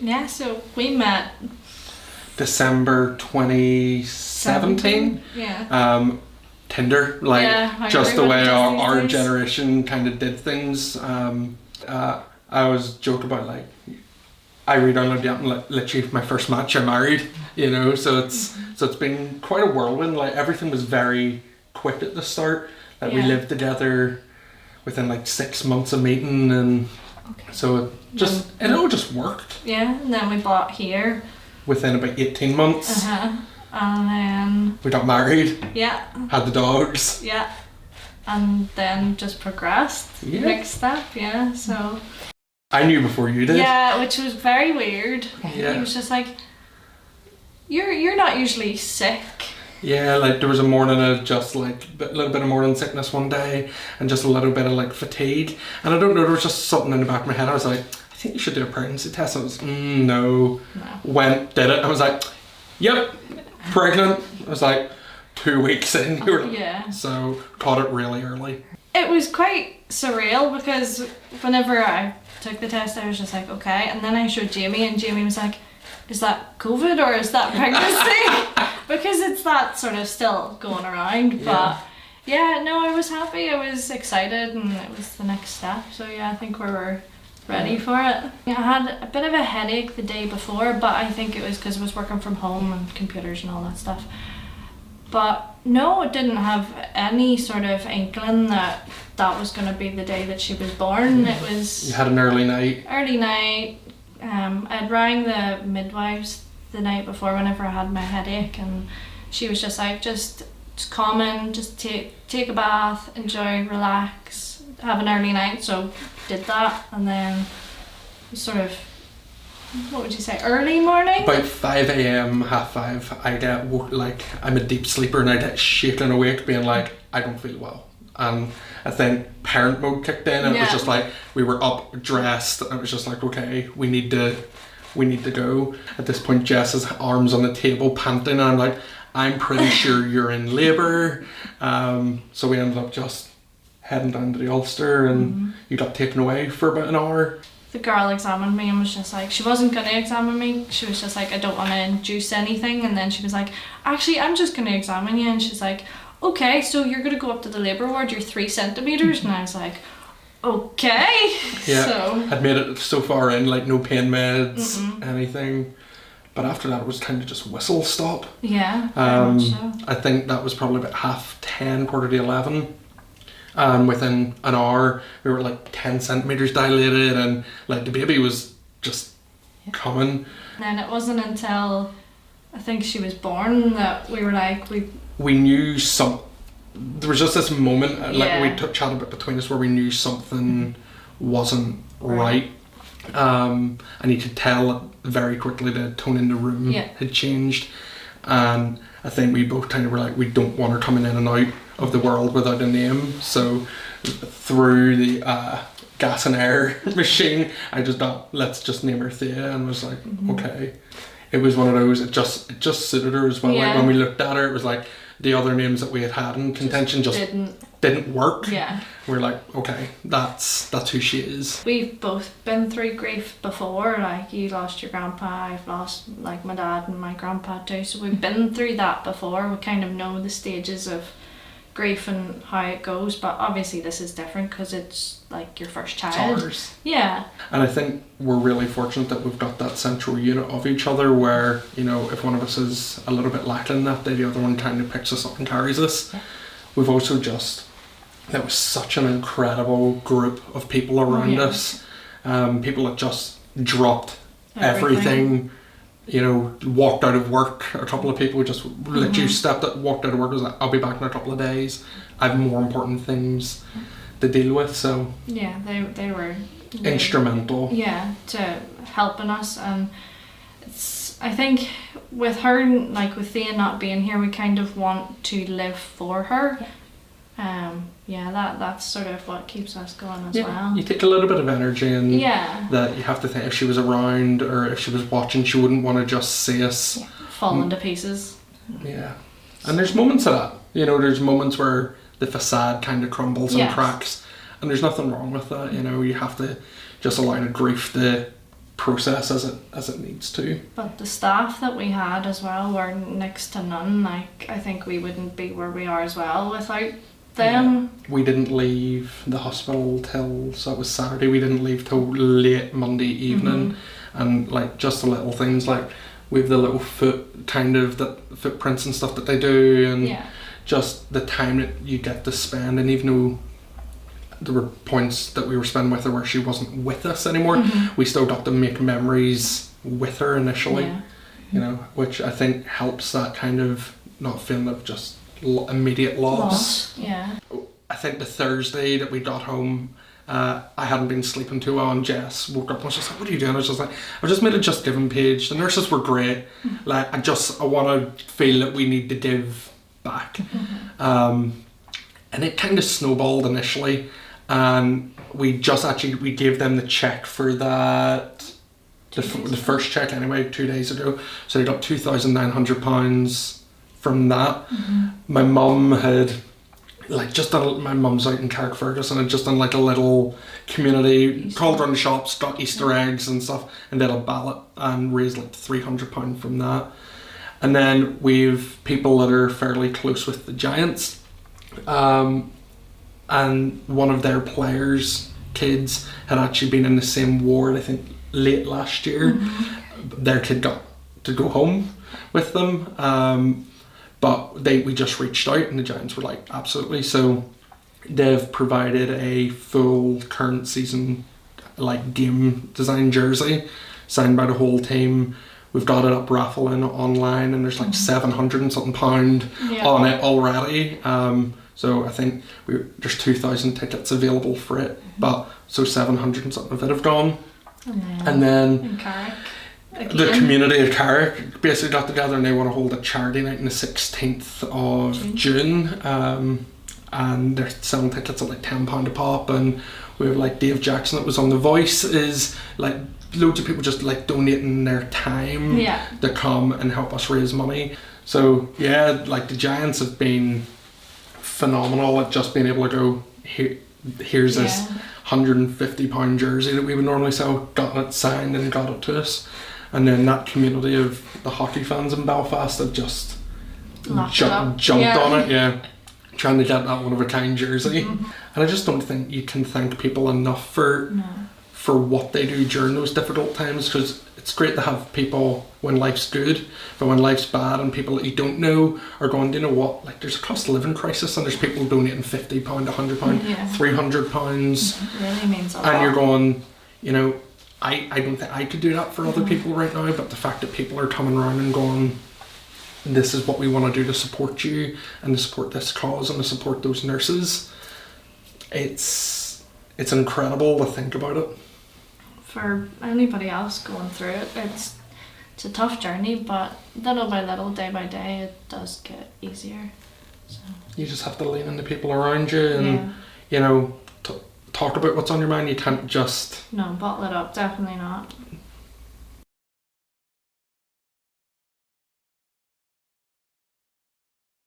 Yeah, so we met December 2017. Yeah. Tinder, just the way our generation kind of did things. I always joke about I re-downloaded the app and literally my first match I married, so it's been quite a whirlwind. Everything was very quick at the start. We lived together within 6 months of meeting, and so it all just worked. Yeah, and then we bought here within about 18 months. And then we got married. Yeah. Had the dogs. Yeah. And then just progressed. Yeah. Next step, yeah. So I knew before you did. Yeah, which was very weird. Yeah. He was just like, You're not usually sick. Yeah, there was a morning of just a little bit of morning sickness one day and just a little bit of fatigue. And I don't know, there was just something in the back of my head. I was like, I think you should do a pregnancy test. I was, no. Went, did it. I was like, yep, pregnant. I was 2 weeks in. Yeah. So caught it really early. It was quite surreal because whenever I took the test, I was just like, okay. And then I showed Jamie, and Jamie was like, is that COVID or is that pregnancy? Because it's that sort of still going around. But yeah, no, I was happy. I was excited, and it was the next step. So yeah, I think we were ready for it. I had a bit of a headache the day before, but I think it was because I was working from home and computers and all that stuff. But no, it didn't have any sort of inkling that was going to be the day that she was born. It was... You had an early night. Early night. I'd rang the midwives the night before whenever I had my headache, and she was just like, just come in, just take a bath, enjoy, relax, have an early night. So did that, and then sort of, what would you say, early morning? About 5 a.m, 5:30, I get I'm a deep sleeper, and I get shaken awake being like, I don't feel well. And I think parent mode kicked in, and it was just we were up, dressed, and it was just okay, we need to go. At this point, Jess's arms on the table, panting, and I'm like, I'm pretty sure you're in labour. So we ended up just heading down to the Ulster, and you got taken away for about an hour. The girl examined me and was just like, she wasn't going to examine me. She was just like, I don't want to induce anything. And then she was like, actually, I'm just going to examine you. And she's like, okay, so you're going to go up to the labour ward, you're 3 centimetres. And I was like, okay. Yeah, so I'd made it so far in, no pain meds, anything. But after that, it was kind of just whistle stop. Yeah, very much so. I think that was probably about 10:30, 11:15. And within an hour, we were 10 centimetres dilated, and the baby was just coming. And then it wasn't until I think she was born that we were we knew there was just this moment, we chat about between us, where we knew something wasn't right. And you could tell very quickly the tone in the room had changed. And I think we both kind of were we don't want her coming in and out of the world without a name. So through the gas and air machine, I just thought, let's just name her Thea, and was like, okay. It was one of those, it just suited her as well. When we looked at her, it was the other names that we had in contention just didn't work. Yeah. We're okay, that's who she is. We've both been through grief before. You lost your grandpa, I've lost my dad and my grandpa too. So we've been through that before. We kind of know the stages of grief and how it goes, but obviously this is different because it's your first child. It's ours. Yeah. And I think we're really fortunate that we've got that central unit of each other where, if one of us is a little bit lacking that day, the other one kind of picks us up and carries us. Yeah. We've also there was such an incredible group of people around us. People that just dropped everything. Walked out of work. A couple of people just literally walked out of work. Was like, I'll be back in a couple of days. I have more important things to deal with. So yeah, they were really instrumental. Yeah, to helping us. And I think with her, with Thea not being here, we kind of want to live for her. That's sort of what keeps us going as well. You take a little bit of energy, and that you have to think, if she was around or if she was watching, she wouldn't want to just see us fall into pieces. Yeah. And there's moments of that. There's moments where the facade kind of crumbles and cracks, and there's nothing wrong with that. You have to just allow the grief to process as it needs to. But the staff that we had as well were next to none. Like, I think we wouldn't be where we are as well without them. Yeah. We didn't leave the hospital till, so it was Saturday, we didn't leave till late Monday evening. And like just the little things, like we have the little footprints and stuff that they do, and just the time that you get to spend. And even though there were points that we were spending with her where she wasn't with us anymore, we still got to make memories with her initially, you know, which I think helps that kind of not feeling of just immediate loss. Yeah. I think the Thursday that we got home, I hadn't been sleeping too well, and Jess woke up and was just like, what are you doing? I was just like, I just made a Just Giving page. The nurses were great. Like, I want to feel that we need to give back. And it kind of snowballed initially, and we gave them the check for that, the first check anyway, 2 days ago. So they got £2,900 from that. My mum had my mum's out in Carrickfergus, and had just done like a little community, called around the shops, got Easter eggs and stuff, and did a ballot and raised like £300 from that. And then we've people that are fairly close with the Giants, and one of their players' kids had actually been in the same ward, I think late last year. Their kid got to go home with them, but we just reached out, and the Giants were like, absolutely. So they've provided a full current season like game design jersey signed by the whole team. We've got it up raffling online, and there's like 700 and something pound on it already. So I think there's 2,000 tickets available for it, but so 700 and something of it have gone. And then in Carrick, the community of Carrick basically got together, and they want to hold a charity night on the 16th of June. And they're selling tickets at like £10 a pop, and we have like Dave Jackson that was on The Voice, is like loads of people just like donating their time to come and help us raise money. So yeah, like the Giants have been phenomenal at just being able to go, here's this £150 jersey that we would normally sell, got it signed and got it to us. And then that community of the hockey fans in Belfast have just jumped on it, trying to get that one-of-a-kind jersey. And I just don't think you can thank people enough for what they do during those difficult times, because it's great to have people when life's good, but when life's bad and people that you don't know are going, do you know what, like there's a cost of living crisis, and there's people donating £50, £100, £300. It really means a lot. And you're going, you know, I don't think I could do that for other people right now, but the fact that people are coming around and going, this is what we want to do to support you and to support this cause and to support those nurses, it's incredible to think about it. For anybody else going through it, it's a tough journey, but little by little, day by day, it does get easier. So you just have to lean into people around you, and you know, talk about what's on your mind. You can't just bottle it up. Definitely not.